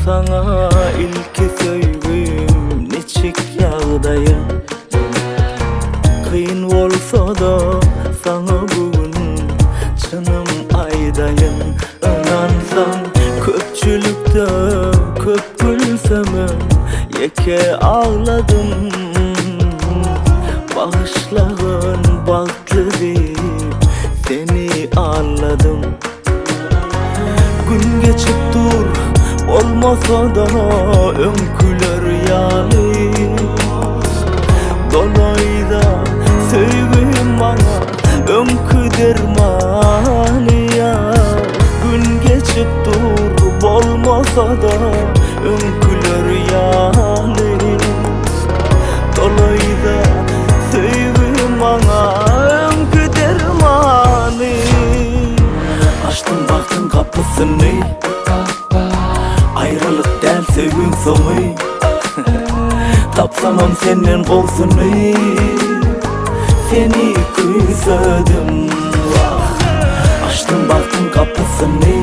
Sana ilk söygüm neçik yağdayım. Kıyın olsa da sana bugün çınım aydayım. Önansan köpçülükte köp gülsemem, yeke ağladım. Bağışlağın bağıtlı deyip seni ağladım. Gün geçip dur olmasa da önküler yağlı. Dolayda sevgim bana önkü dermanı ya. Gün geçip dur olmasa da önküler yağlı. Dolayda sevgim bana önkü dermanı. Açtım baktım kapısını, ayrılık del sevgin sonu. Tapsamam senin kolsunu, seni küsödüm. Açtım baktım kapısını,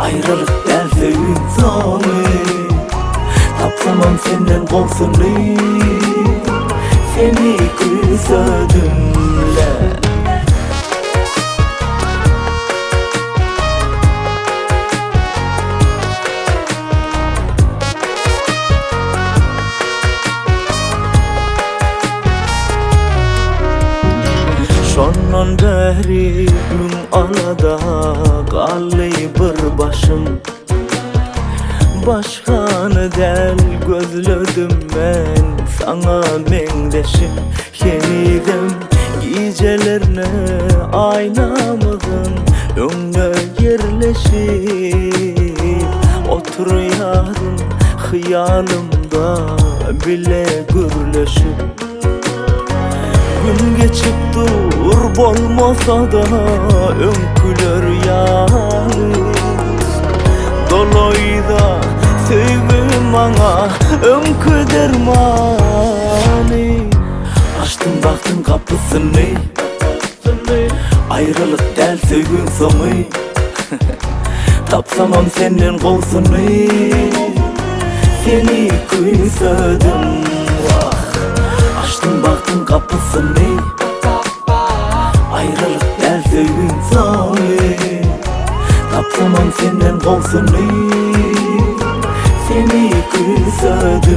ayrılık del sevgin sonu. Tapsamam senin kolsunu, seni küsödüm. Şondan beri gün alada kallı bir başım. Başkanı del gözledim ben sana mengdeşim. Yeniden gecelerine aynamızın önüne yerleşip oturuyorum hıyalımda bile gürleşip. Gün geçip dur olmasa da önküler yağlı. Dolayda sevgim bana önkü dermanı. Açtım baktım kapısını, ayrılık del sevgin sonu. Tapsamam senin kolsunu, seni küsödüm. Açtım baktım kapısını, ayrılık del sevgin sonu. Tapsamam senin kolsunu, seni küsödüm.